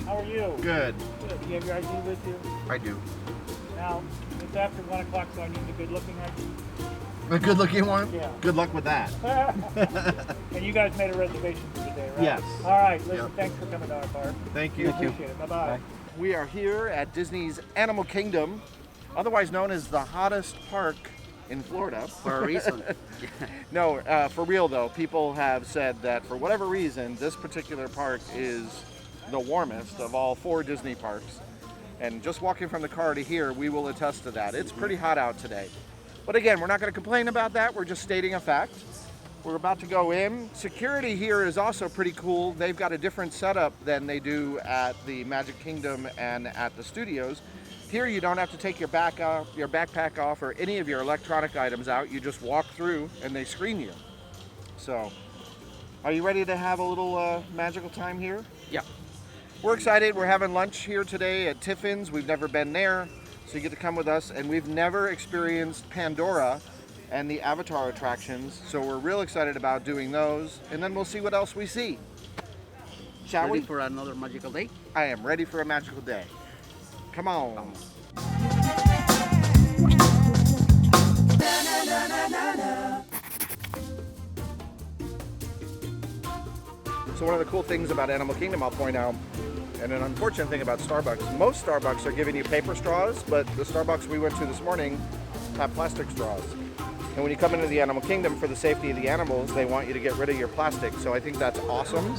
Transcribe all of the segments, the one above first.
Hi. How are you? Good. Good. Do you have your ID with you? I do. Now, it's after 1 o'clock, so I need a good-looking ID. A good-looking one? Yeah. Good luck with that. And you guys made a reservation for today, right? Yes. All right. Listen, Yep. thanks for coming to our park. Thank We you. appreciate it. Bye-bye. We are here at Disney's Animal Kingdom, otherwise known as the hottest park in Florida. For a reason. No, for real though, people have said that for whatever reason, this particular park is the warmest of all 4 Disney parks. And just walking from the car to here, we will attest to that. It's pretty hot out today. But again, we're not going to complain about that. We're just stating a fact. We're about to go in. Security here is also pretty cool. They've got a different setup than they do at the Magic Kingdom and at the studios. Here you don't have to take your backpack off or any of your electronic items out. You just walk through and they screen you. So, are you ready to have a little magical time here? Yeah. We're excited. We're having lunch here today at Tiffins. We've never been there, so you get to come with us. And we've never experienced Pandora and the Avatar attractions, so we're real excited about doing those. And then we'll see what else we see. Shall Ready we? for another magical day? I am ready for a magical day. Come on. So one of the cool things about Animal Kingdom, I'll point out, and an unfortunate thing about Starbucks, most Starbucks are giving you paper straws, but the Starbucks we went to this morning have plastic straws. And when you come into the Animal Kingdom, for the safety of the animals, they want you to get rid of your plastic. So I think that's awesome.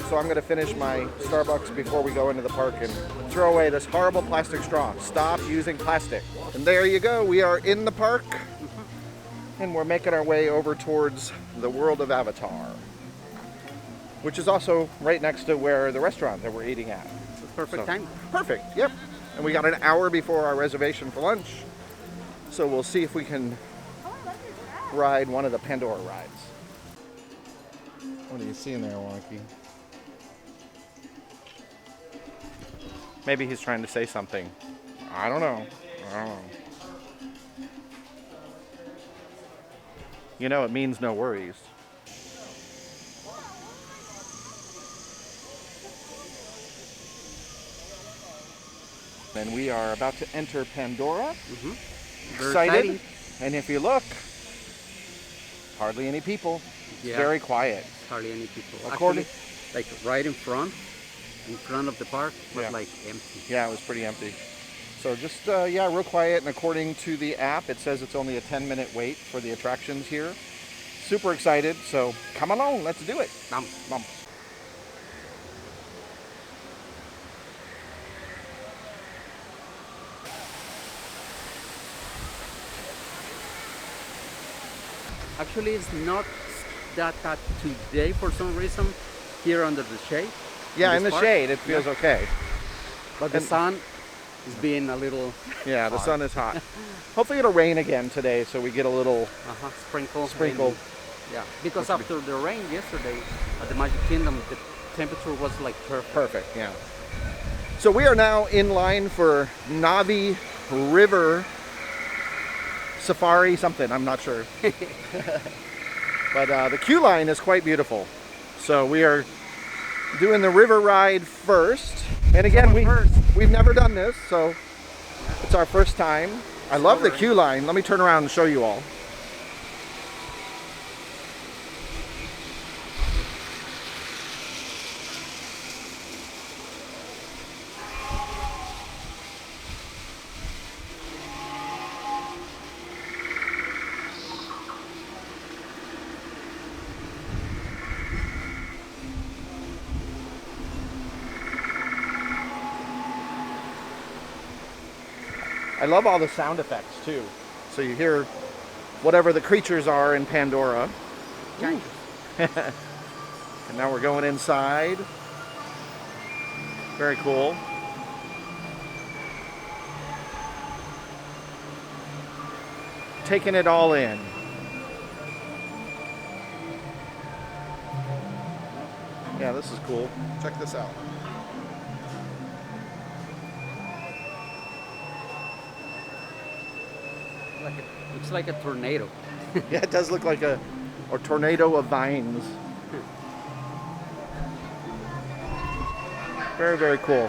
So I'm gonna finish my Starbucks before we go into the park and throw away this horrible plastic straw. Stop using plastic. And there you go, we are in the park and we're making our way over towards the world of Avatar, which is also right next to where the restaurant that we're eating at. Perfect time. Perfect, yep. And we got an hour before our reservation for lunch. So we'll see if we can ride one of the Pandora rides. What are you seeing there, Wonky? Maybe he's trying to say something. I don't know. You know, it means no worries. And we are about to enter Pandora. Very Excited. exciting. And if you look, hardly any people. It's Yeah. very quiet. Hardly any people. According- Actually, like right in front of the park, was Yeah. like empty. Yeah, it was pretty empty. So just, yeah, real quiet. And according to the app, it says it's only a 10-minute wait for the attractions here. Super excited. So come along, let's do it. Bum. Mom. Actually, it's not that hot today for some reason here under the shade. Yeah, in this the park. shade, it feels okay. But the And- sun is being a little Yeah, the hot. sun is hot. Hopefully it'll rain again today so we get a little sprinkle. sprinkle. and- yeah, because after the rain yesterday at the Magic Kingdom, the temperature was like perfect. Perfect, yeah. So we are now in line for Navi River Safari something, I'm not sure. But the queue line is quite beautiful. So we are doing the river ride first. And again, we've never done this, so it's our first time. I love the queue line. Let me turn around and show you all. I love all the sound effects too. So you hear whatever the creatures are in Pandora. Ooh. And now we're going inside. Very cool. Taking it all in. Yeah, this is cool. Check this out. Looks like a tornado. Yeah, it does look like a tornado of vines. Very, very cool.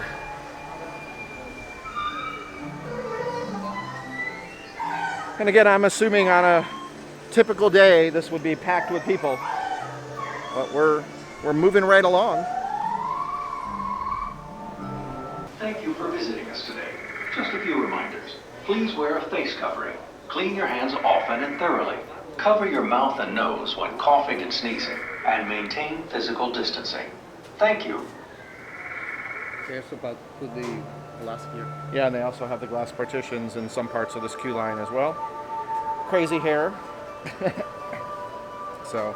And again, I'm assuming on a typical day this would be packed with people, but we're moving right along. Thank you for visiting us today. Just a few reminders. Please wear a face covering. Clean your hands often and thoroughly. Cover your mouth and nose when coughing and sneezing, and maintain physical distancing. Thank you. They also put the glass here. Yeah, and they also have the glass partitions in some parts of this queue line as well. Crazy hair. So,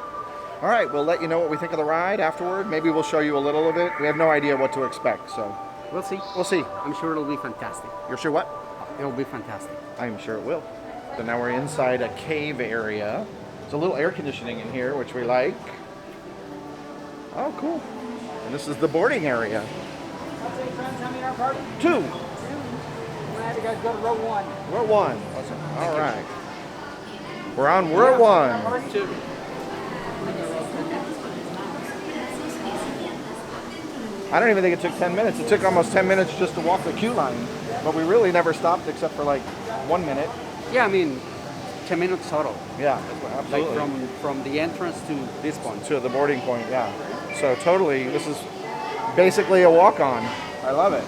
all right, we'll let you know what we think of the ride afterward. Maybe we'll show you a little of it. We have no idea what to expect, so We'll see. we'll see. I'm sure it'll be fantastic. You're sure what? It'll be fantastic. I'm sure it will. So now we're inside a cave area. There's a little air conditioning in here, which we like. Oh, cool. And this is the boarding area. How many friends, how many are party? 2. Two. We'll have you guys go to row 1. We're 1. All right. We're on We're 1. Two. I don't even think it took 10 minutes. It took almost 10 minutes just to walk the queue line. But we really never stopped except for like 1 minute. Yeah, I mean, 10 minutes total. Yeah, Like absolutely. from the entrance to this point. To the boarding point, yeah. So totally, this is basically a walk-on. I love it.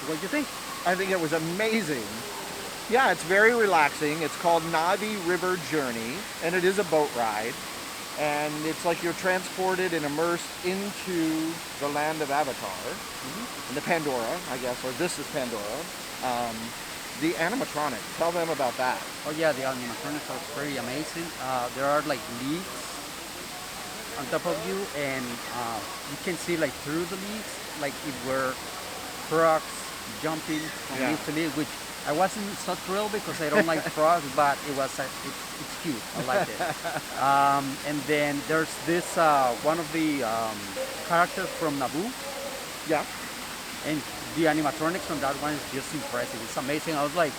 What do you think? I think it was amazing. Yeah, it's very relaxing. It's called Navi River Journey, and it is a boat ride. And it's like you're transported and immersed into the land of Avatar, and the Pandora, I guess, or this is Pandora. The animatronic, tell them about that. Oh yeah, the animatronics are pretty amazing. There are like leaves on top of you, and you can see like through the leaves, like it were frogs jumping from Yeah. leaf to leaf, which I wasn't so thrilled because I don't like frogs, but it's cute. I like it. And then there's this one of the characters from Navi, Yeah. and the animatronics on that one is just impressive. It's amazing. I was like,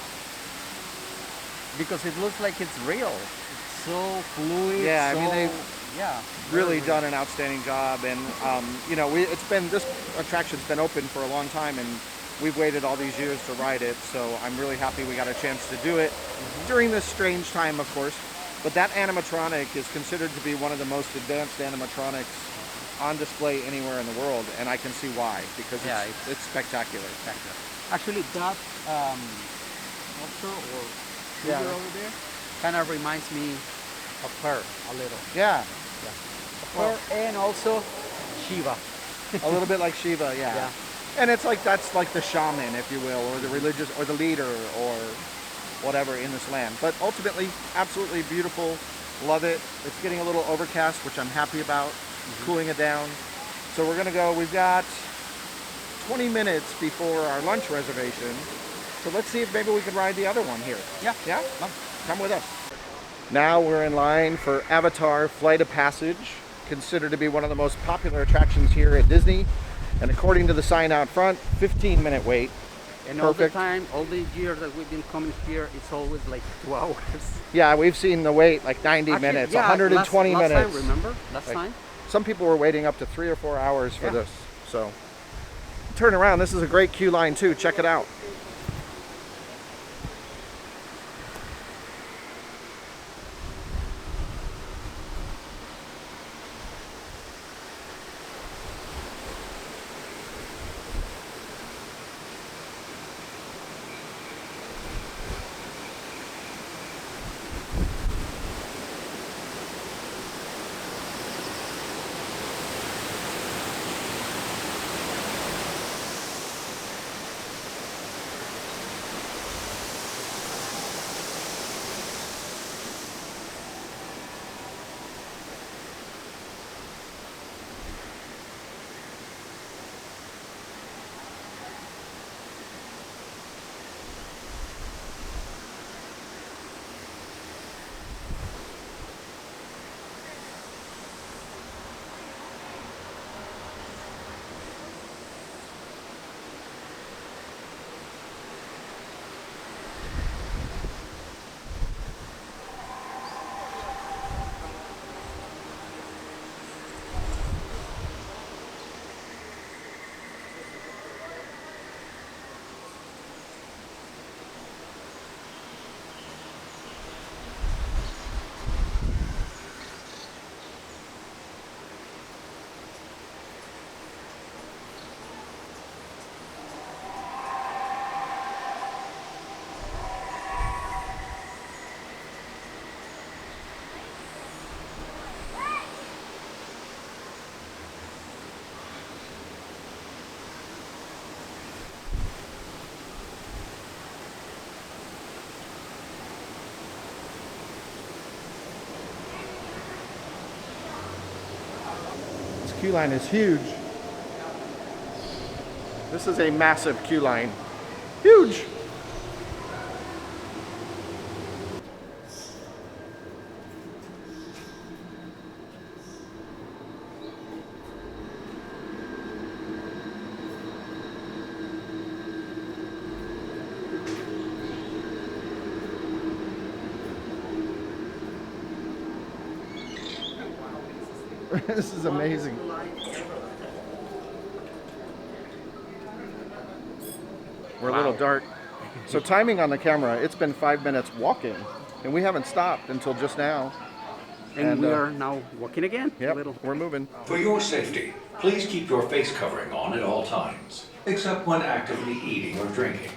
because it looks like it's real. It's so fluid. Yeah, I so, mean, they've yeah, really very done an outstanding job, and you know, this attraction's been open for a long time, and we've waited all these years to ride it, so I'm really happy we got a chance to do it during this strange time, of course. But that animatronic is considered to be one of the most advanced animatronics on display anywhere in the world, and I can see why, because Yeah, it's spectacular. spectacular. Actually, that sculpture or figure Yeah. over there kind of reminds me of her a little. Yeah, Her and also Shiva. a little bit like Shiva, yeah. Yeah. And it's like, that's like the shaman, if you will, or the religious, or the leader, or whatever in this land. But ultimately, absolutely beautiful. Love it. It's getting a little overcast, which I'm happy about. Cooling it down. So we're gonna go, we've got 20 minutes before our lunch reservation. So let's see if maybe we can ride the other one here. Yeah. Yeah? Come with us. Now we're in line for Avatar Flight of Passage, considered to be one of the most popular attractions here at Disney. And according to the sign out front, 15-minute wait. And all the Perfect. time, all the years that we've been coming here, it's always like 2 hours. Yeah, we've seen the wait like 90 Actually, minutes, yeah, 120 last minutes. Time, remember? Last Like, time? Some people were waiting up to 3 or 4 hours for Yeah. this. So turn around. This is a great queue line too. Check it out. Queue line is huge. This is a massive queue line. Huge! This is amazing. We're a little dark. So timing on the camera, it's been 5 minutes walking, and we haven't stopped until just now. And we are now walking again. Yep, A little. we're moving. For your safety, please keep your face covering on at all times, except when actively eating or drinking.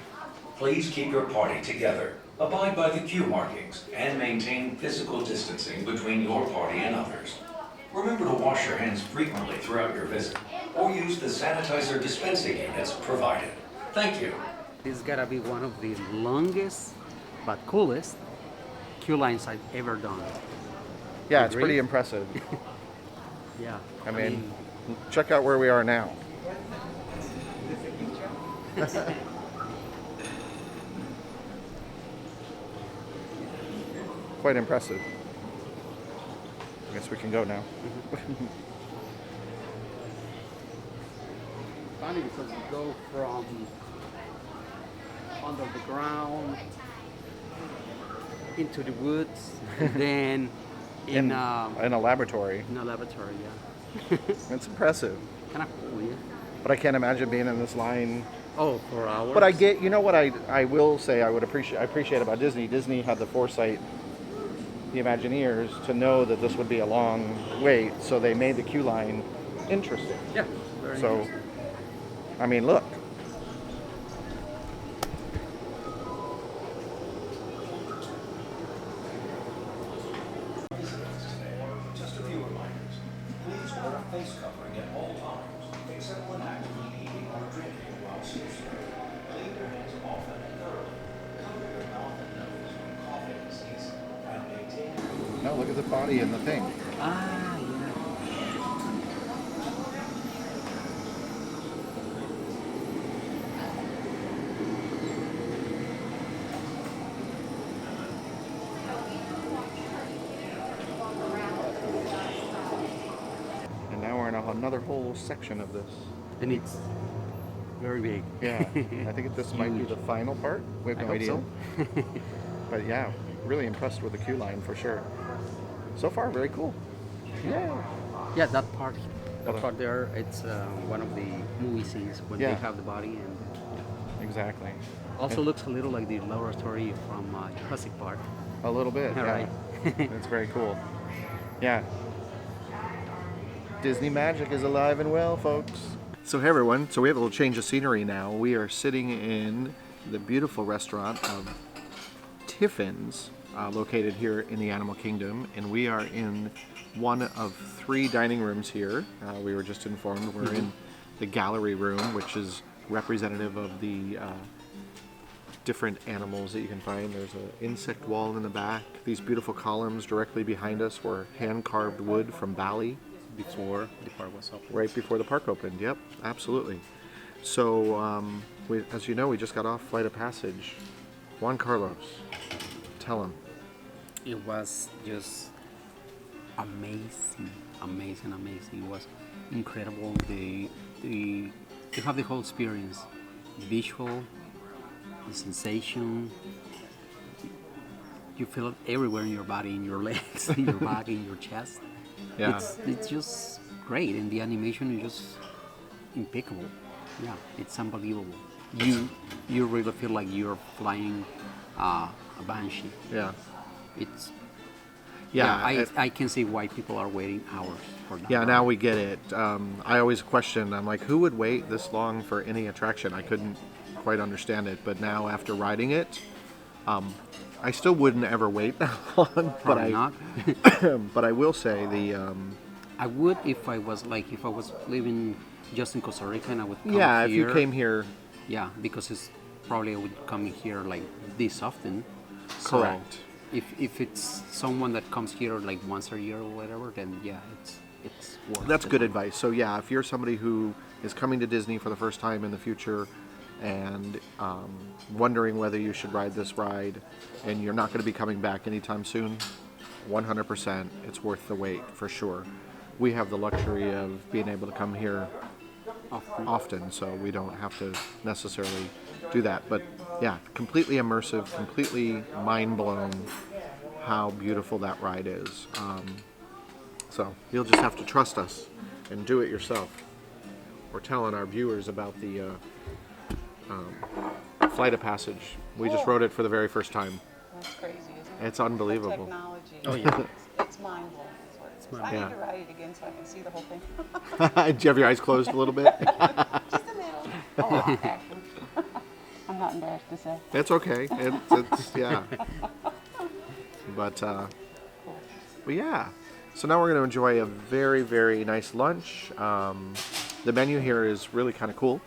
Please keep your party together, abide by the queue markings, and maintain physical distancing between your party and others. Remember to wash your hands frequently throughout your visit, or use the sanitizer dispensing units provided. Thank you. This is gotta be one of the longest but coolest queue lines I've ever done. Yeah, it's Agree? pretty impressive. Yeah. I mean, check out where we are now. Quite impressive. I guess we can go now. Funny because you go from under the ground into the woods, and then in a laboratory. a laboratory. Yeah. It's impressive. Kind of cool, yeah. But I can't imagine being in this line. Oh, for hours. But I get, you know what I will say I appreciate about Disney. Disney had the foresight, the Imagineers, to know that this would be a long wait, so they made the queue line interesting. Yeah. Very So, interesting. I mean, look. Just a few reminders. Please wear a face covering at all times, except when actively eating or drinking while social. Clean your hands often and thoroughly. Cover your mouth and nose when coughing and sneezing, and maintain. No, look at the body and the thing. Ah, yeah. And now we're in another whole section of this. And it's very big. Yeah, I think this might be the final part. We have I no hope idea. so. But yeah, really impressed with the queue line for sure. So far, very cool. Yeah. Yeah, that part Okay. there, it's one of the movie scenes when Yeah. they have the body, and Exactly. also And looks a little like the laboratory from Jurassic Park. a little bit. All Yeah. right. It's very cool. Yeah. Disney magic is alive and well, folks. So hey everyone, so we have a little change of scenery now. We are sitting in the beautiful restaurant of Tiffins, located here in the Animal Kingdom, and we are in one of 3 dining rooms here. We were just informed we're in the gallery room, which is representative of the different animals that you can find. There's an insect wall in the back. These beautiful columns directly behind us were hand-carved wood from Bali. Before the park was open. Right before the park opened, yep, absolutely. So, as you know, we just got off Flight of Passage. Juan Carlos, tell him. It was just amazing, amazing, amazing. It was incredible. You have the whole experience, visual, the sensation. You feel it everywhere in your body, in your legs, in your back, in your chest. Yeah. It's just great, and the animation is just impeccable. Yeah, it's unbelievable. You really feel like you're flying a Banshee. Yeah. It's Yeah. I can see why people are waiting hours for that. Yeah, now we get it. I always questioned, I'm like, who would wait this long for any attraction? I couldn't quite understand it, but now after riding it, I still wouldn't ever wait that long. Probably not. But I will say I would if I was living just in Costa Rica and I would come yeah, here. if you came here, Yeah, because it's probably I would come here like this often. So correct. If it's someone that comes here like once a year or whatever, then yeah, it's worth That's the good money. advice. So yeah, if you're somebody who is coming to Disney for the first time in the future and wondering whether you should ride this ride, and you're not going to be coming back anytime soon, 100%, it's worth the wait for sure. We have the luxury of being able to come here often, so we don't have to necessarily do that. But yeah, completely immersive, completely mind blown how beautiful that ride is. So you'll just have to trust us and do it yourself. We're telling our viewers about the Flight of Passage. We just rode it for the very first time. That's crazy, isn't it? It's unbelievable. Technology. Oh, yeah. It's mind blowing. I Yeah. need to ride it again so I can see the whole thing. Do you have your eyes closed a little bit? Just a little. A lot, actually. I'm not embarrassed to say. It's okay. It's yeah. But yeah. So now we're going to enjoy a very, very nice lunch. The menu here is really kind of cool.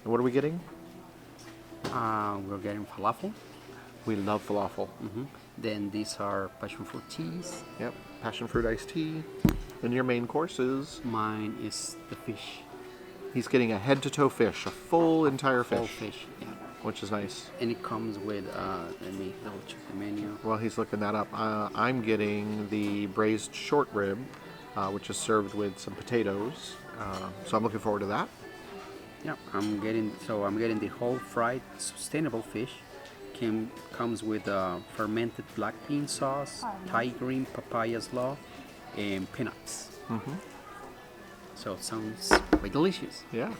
And what are we getting? We're getting falafel. We love falafel. Then these are passion fruit teas. Yep. Passion fruit iced tea. And your main course is? Mine is the fish. He's getting a head-to-toe fish, a full entire Full fish, fish, yeah. which is nice. And it comes with, let me double check the menu. Well, he's looking that up. I'm getting the braised short rib, which is served with some potatoes. So I'm looking forward to that. Yeah, I'm getting the whole fried sustainable fish. Comes with fermented black bean sauce, Thai green papaya slaw, and peanuts. So it sounds quite delicious. Yeah.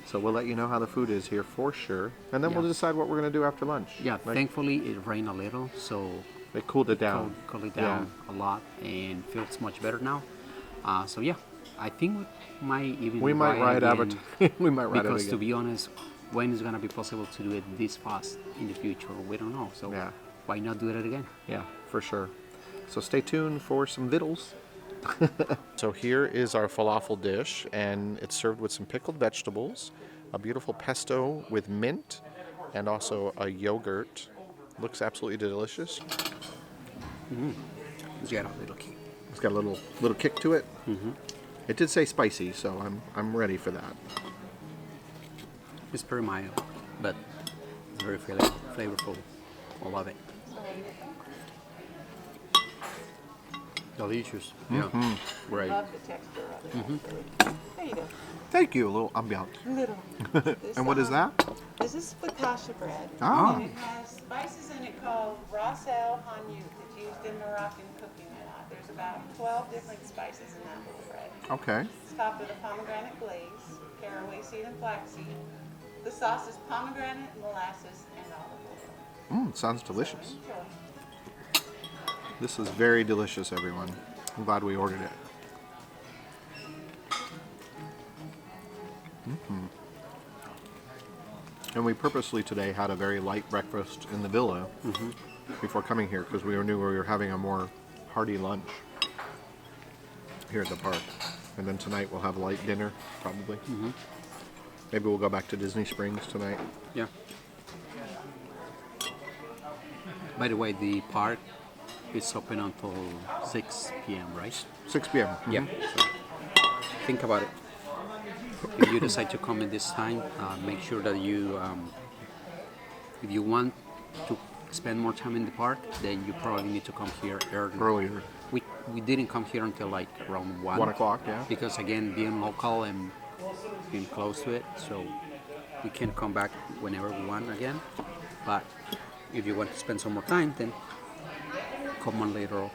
So we'll let you know how the food is here for sure. And then we'll Yeah. decide what we're going to do after lunch. Yeah, Like, thankfully it rained a little, so they cooled it down. cooled it down a lot and feels much better now. So yeah, I think we might even We might ride again, Avatar. We might ride it because to again. be honest, when is gonna be possible to do it this fast in the future? We don't know. So Yeah. why not do it again? Yeah, for sure. So stay tuned for some vittles. So here is our falafel dish, and it's served with some pickled vegetables, a beautiful pesto with mint, and also a yogurt. Looks absolutely delicious. It's got a little kick. It's got a little kick to it. It did say spicy, so I'm ready for that. It's pretty mild, but it's very flavorful. I love it. Delicious. Yeah. Great. Love the texture of it. There you go. Thank you, a little ambiance. Little. And what is that? This is focaccia bread. Oh. And it has spices in it called ras el hanout. It's used in Moroccan cooking a lot. There's about 12 different spices in that little bread. Okay. It's topped with a pomegranate glaze, caraway seed and flaxseed. The sauce is pomegranate, molasses, and olive oil. Sounds delicious. Enjoy. This is very delicious, everyone. I'm glad we ordered it. And we purposely today had a very light breakfast in the villa before coming here because we knew we were having a more hearty lunch here at the park. And then tonight we'll have a light dinner, probably. Maybe we'll go back to Disney Springs tonight. Yeah. By the way, the park is open until 6 p.m., right? 6 p.m. Yeah. So think about it. If you decide to come in this time, make sure that you, if you want to spend more time in the park, then you probably need to come here early. Earlier. We didn't come here until like around 1. 1 o'clock, yeah. Because again, being local and being close to it, so we can come back whenever we want again. But if you want to spend some more time, then come on later.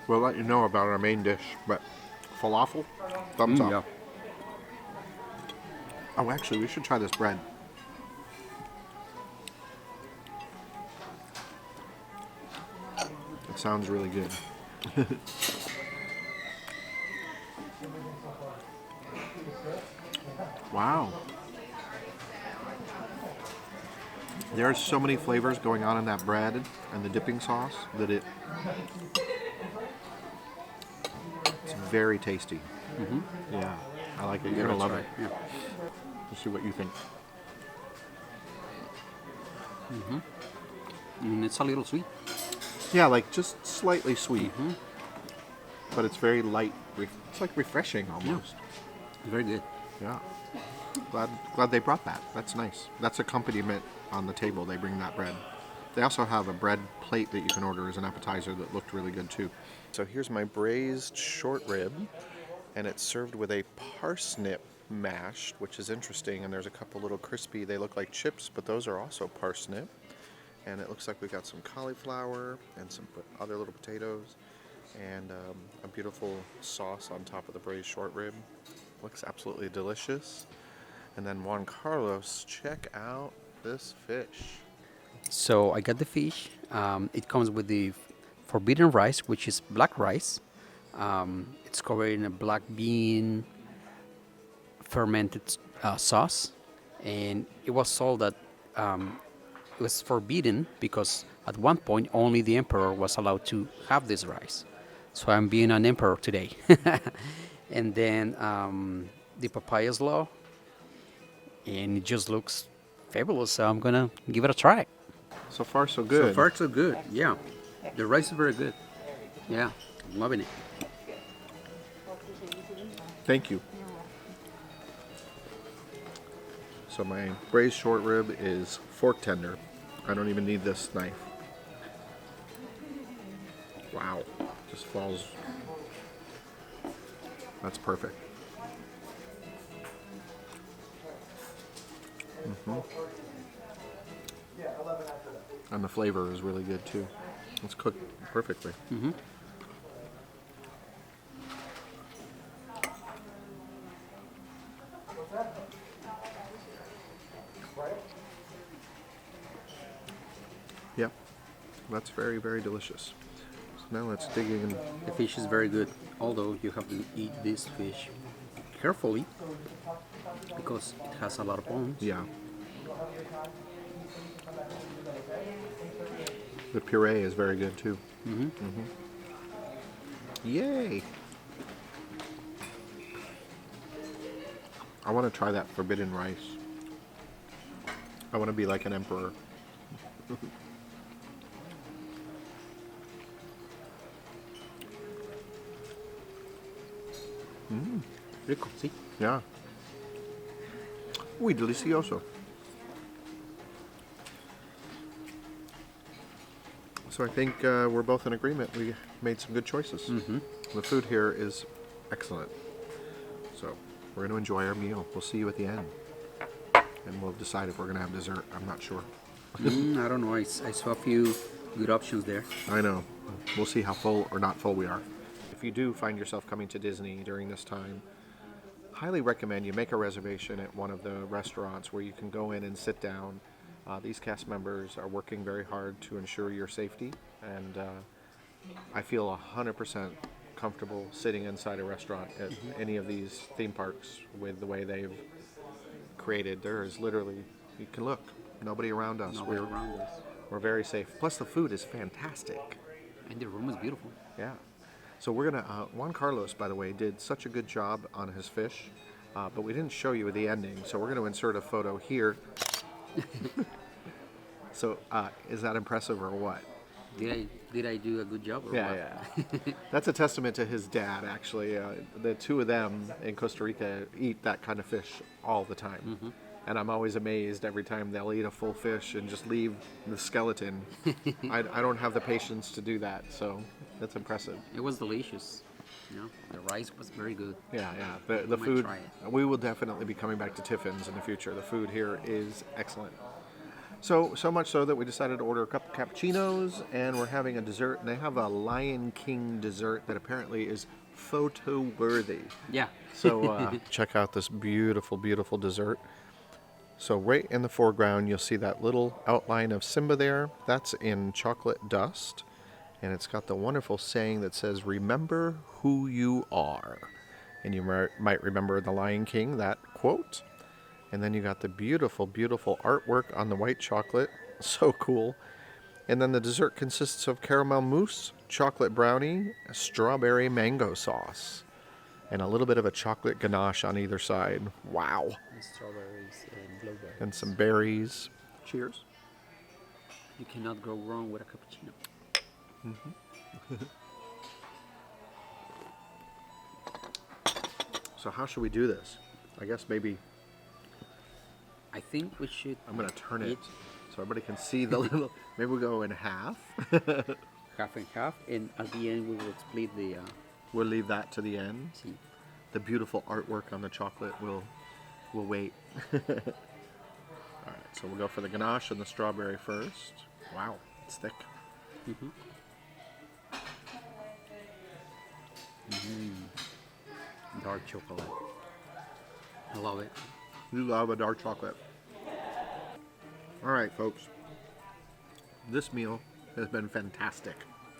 We'll let you know about our main dish, but falafel, thumbs up. Yeah. Oh, actually, we should try this bread. It sounds really good. Wow. There are so many flavors going on in that bread and the dipping sauce that it's very tasty. Yeah, I like it. You're gonna love it. Yeah. Let's see what you think. It's a little sweet. Yeah, like just slightly sweet. But it's very light. It's like refreshing almost. Very good. Yeah. Glad they brought that. That's nice. That's accompaniment on the table. They bring that bread. They also have a bread plate that you can order as an appetizer that looked really good too. So here's my braised short rib, and it's served with a parsnip mash, which is interesting. And there's a couple little crispy, they look like chips, but those are also parsnip. And it looks like we got some cauliflower and some other little potatoes, and a beautiful sauce on top of the braised short rib. Looks absolutely delicious. And then Juan Carlos, check out this fish. So I got the fish. It comes with the forbidden rice, which is black rice. It's covered in a black bean fermented sauce, and it was told that it was forbidden because at one point only the emperor was allowed to have this rice. So I'm being an emperor today. And then the papaya slaw, and it just looks fabulous. So I'm gonna give it a try. So far, so good. So far, so good. Yeah, the rice is very good. Yeah, I'm loving it. Thank you. So my braised short rib is fork tender. I don't even need this knife. Wow, just falls. That's perfect. And the flavor is really good too. It's cooked perfectly. Yep, that's very, very delicious. So now let's dig in. The fish is very good, although you have to eat this fish carefully because it has a lot of bones. Yeah. The puree is very good too. Yay! I want to try that forbidden rice. I want to be like an emperor. Rico, see? Yeah. Muy delicioso. So I think we're both in agreement. We made some good choices. The food here is excellent. So we're going to enjoy our meal. We'll see you at the end. And we'll decide if we're going to have dessert. I'm not sure. I don't know. I saw a few good options there. I know. We'll see how full or not full we are. If you do find yourself coming to Disney during this time, highly recommend you make a reservation at one of the restaurants where you can go in and sit down. These cast members are working very hard to ensure your safety, and I feel 100% comfortable sitting inside a restaurant at any of these theme parks with the way they've created. There is literally, you can look, nobody around us. Nobody around us. We're very safe. Plus the food is fantastic. And the room is beautiful. Yeah. So we're gonna, Juan Carlos, by the way, did such a good job on his fish, but we didn't show you the ending, so we're gonna insert a photo here. So, is that impressive or what? Did I do a good job or what? Yeah. That's a testament to his dad, actually. The two of them in Costa Rica eat that kind of fish all the time. And I'm always amazed every time they'll eat a full fish and just leave the skeleton. I don't have the patience to do that, so that's impressive. It was delicious. You know, the rice was very good. Yeah. The might food, try it. we will definitely be coming back to Tiffins in the future. The food here is excellent. So much so that we decided to order a couple cappuccinos, and we're having a dessert. And they have a Lion King dessert that apparently is photo worthy. Yeah. So check out this beautiful, beautiful dessert. So right in the foreground, you'll see that little outline of Simba there. That's in chocolate dust. And it's got the wonderful saying that says, "Remember who you are." And you might remember the Lion King, that quote. And then you got the beautiful, beautiful artwork on the white chocolate. So cool. And then the dessert consists of caramel mousse, chocolate brownie, strawberry mango sauce, and a little bit of a chocolate ganache on either side. Wow. And strawberries and blueberries. And some berries. Cheers. You cannot go wrong with a cappuccino. So how should we do this? I guess maybe I think we should. I'm gonna turn it so everybody can see the little. Maybe we'll go in half. Half and half, and at the end we will split the. We'll leave that to the end. See. The beautiful artwork on the chocolate will wait. All right, so we'll go for the ganache and the strawberry first. Wow, it's thick. Dark chocolate. I love it. You love a dark chocolate. All right, folks. This meal has been fantastic.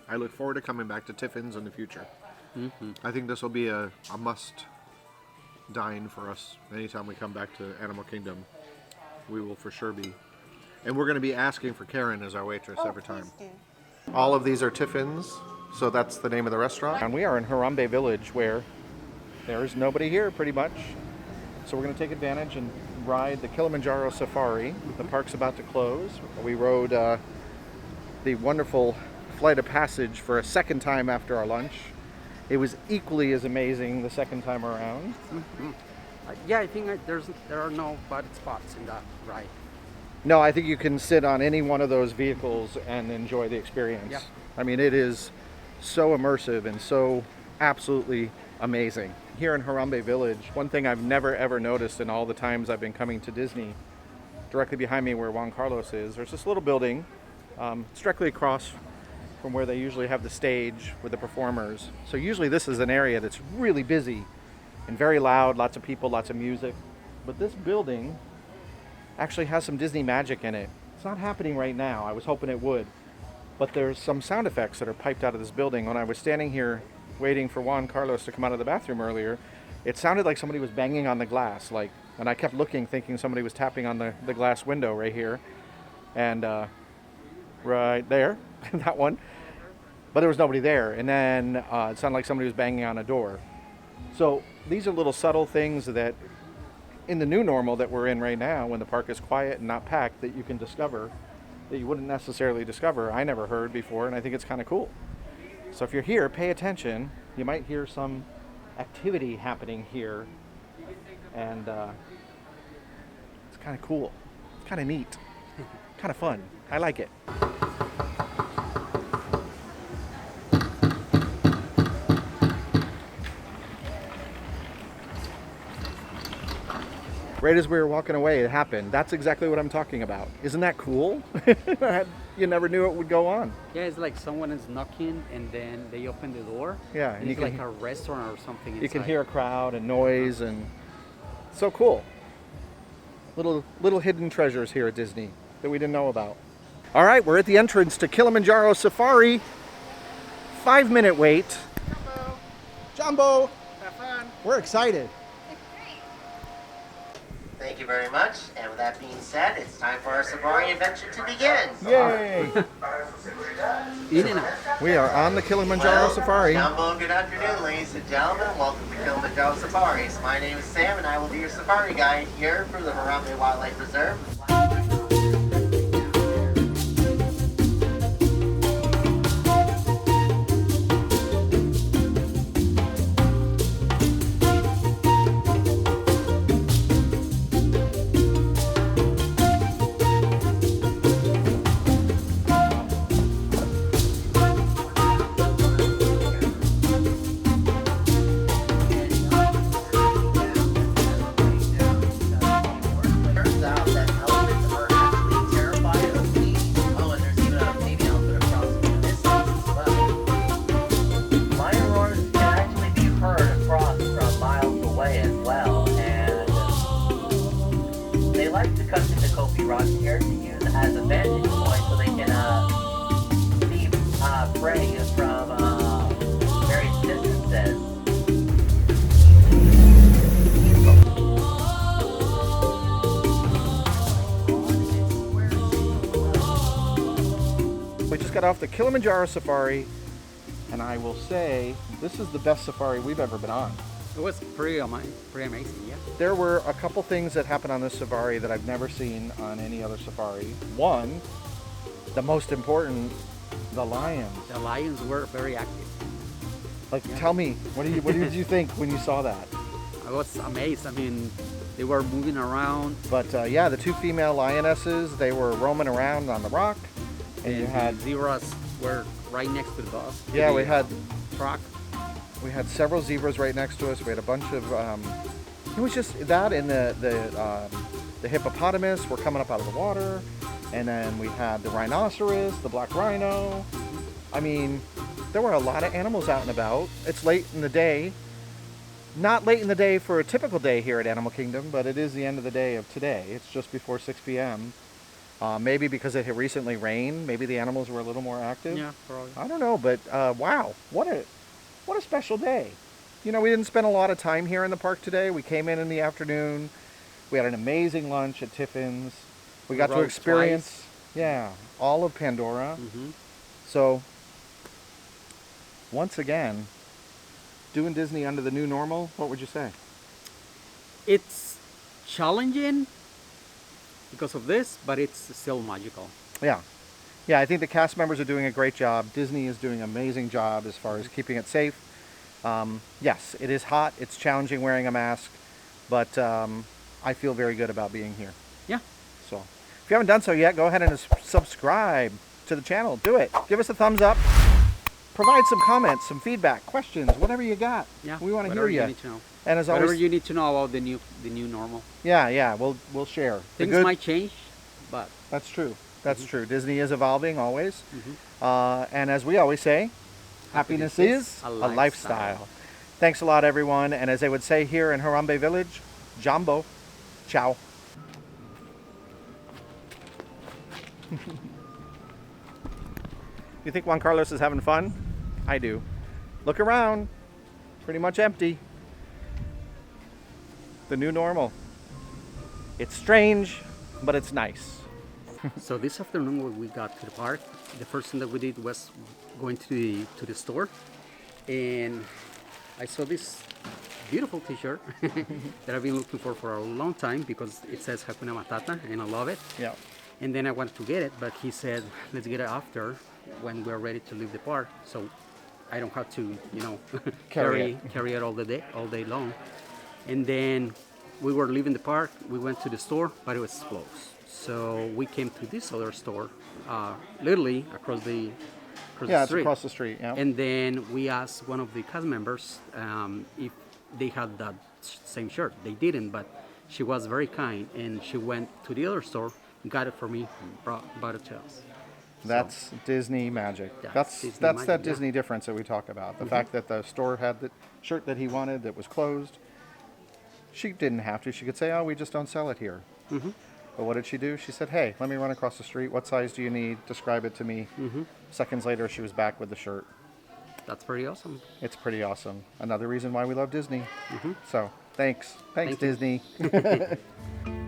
I look forward to coming back to Tiffins in the future. I think this will be a must dine for us anytime we come back to Animal Kingdom. We will for sure be. And we're going to be asking for Karen as our waitress every time. Please do. All of these are Tiffins, so that's the name of the restaurant. And we are in Harambe Village where there's nobody here pretty much. So we're going to take advantage and ride the Kilimanjaro Safari. The park's about to close. We rode the wonderful Flight of Passage for a second time after our lunch. It was equally as amazing the second time around. Yeah, I think there are no bad spots in that ride. No, I think you can sit on any one of those vehicles and enjoy the experience. Yeah. I mean, it is so immersive and so absolutely amazing. Here in Harambe Village, one thing I've never ever noticed in all the times I've been coming to Disney, directly behind me where Juan Carlos is, there's this little building. It's directly across from where they usually have the stage with the performers. So usually this is an area that's really busy and very loud, lots of people, lots of music. But this building actually has some Disney magic in it. It's not happening right now. I was hoping it would. But there's some sound effects that are piped out of this building. When I was standing here waiting for Juan Carlos to come out of the bathroom earlier, it sounded like somebody was banging on the glass. And I kept looking, thinking somebody was tapping on the glass window right here. And right there, that one. But there was nobody there. And then it sounded like somebody was banging on a door. So these are little subtle things that in the new normal that we're in right now, when the park is quiet and not packed, that you can discover that you wouldn't necessarily discover. I never heard before, and I think it's kind of cool. So if you're here, pay attention. You might hear some activity happening here. And it's kind of cool. It's kind of neat. Kind of fun. I like it. Right as we were walking away, it happened. That's exactly what I'm talking about. Isn't that cool? You never knew it would go on. Yeah, it's like someone is knocking and then they open the door. Yeah, and you it's can- like a restaurant or something inside. You can hear a crowd and noise, and so cool. Little hidden treasures here at Disney that we didn't know about. All right, we're at the entrance to Kilimanjaro Safari. 5-minute wait. Jumbo. Have fun. We're excited. Thank you very much. And with that being said, it's time for our safari adventure to begin. Yay! In and out. We are on the Kilimanjaro Safari. Jumbo, good afternoon, ladies and gentlemen. Welcome to Kilimanjaro Safaris. My name is Sam, and I will be your safari guide here for the Harambe Wildlife Reserve. Turns out that elephants are actually terrified of me. Oh, and there's even a baby elephant across the distance as well. Lion roars can actually be heard across from miles away as well, and they like to cut into Kofi Rock here to use as a vantage point so they can see prey from various distances. We just got off the Kilimanjaro Safari, and I will say this is the best safari we've ever been on. It was pretty amazing, yeah. There were a couple things that happened on this safari that I've never seen on any other safari. One, the most important, The lions. The lions were very active. Like, tell me, what did you think when you saw that? I was amazed. I mean, they were moving around. But yeah, the 2 female lionesses, they were roaming around on the rock. And you had zebras were right next to the bus. Yeah, to we the, had truck. we had several zebras right next to us. We had a bunch of it was just that, and the hippopotamus were coming up out of the water, and then we had the rhinoceros, the black rhino. I mean, there were a lot of animals out and about. It's late in the day. Not late in the day for a typical day here at Animal Kingdom, but it is the end of the day of today. It's just before 6 p.m. Maybe because it had recently rained, maybe the animals were a little more active. Yeah, probably. I don't know, but wow, what a special day. You know, we didn't spend a lot of time here in the park today. We came in the afternoon. We had an amazing lunch at Tiffins. We got to rode experience, yeah, all of Pandora. So, once again, doing Disney under the new normal, what would you say? It's challenging because of this, but it's still magical. Yeah. Yeah, I think the cast members are doing a great job. Disney is doing an amazing job as far as keeping it safe. Yes, it is hot. It's challenging wearing a mask, but I feel very good about being here. Yeah. So, if you haven't done so yet, go ahead and subscribe to the channel. Do it. Give us a thumbs up. Provide some comments, some feedback, questions, whatever you got. Yeah. We want to whatever hear you. Need to know. And as Whatever always, you need to know about the new normal. yeah, we'll share. The Things good- might change, but That's true. That's true. Disney is evolving always. And as we always say, happiness is a lifestyle. Thanks a lot, everyone. And as they would say here in Harambe Village, Jambo. Ciao. You think Juan Carlos is having fun? I do. Look around. Pretty much empty. The new normal. It's strange, but it's nice. So this afternoon when we got to the park, the first thing that we did was going to the store, and I saw this beautiful T-shirt that I've been looking for a long time because it says Hakuna Matata, and I love it. Yeah. And then I wanted to get it, but he said, let's get it after when we're ready to leave the park, so I don't have to, you know, Carry carry it all day long. And then we were leaving the park, we went to the store, but it was closed. So we came to this other store, literally across the Yeah, it's street. across the street. Yeah. And then we asked one of the cast members if they had that same shirt. They didn't, but she was very kind, and she went to the other store, got it for me, and brought it to us. That's Disney magic. That's Disney that's magic, that yeah. Disney difference that we talk about. The fact that the store had the shirt that he wanted that was closed. She didn't have to. She could say, "Oh, we just don't sell it here." But what did she do? She said, "Hey, let me run across the street. What size do you need? Describe it to me." Seconds later, she was back with the shirt. That's pretty awesome. It's pretty awesome. Another reason why we love Disney. So, thanks. Thanks, Thank you. Disney.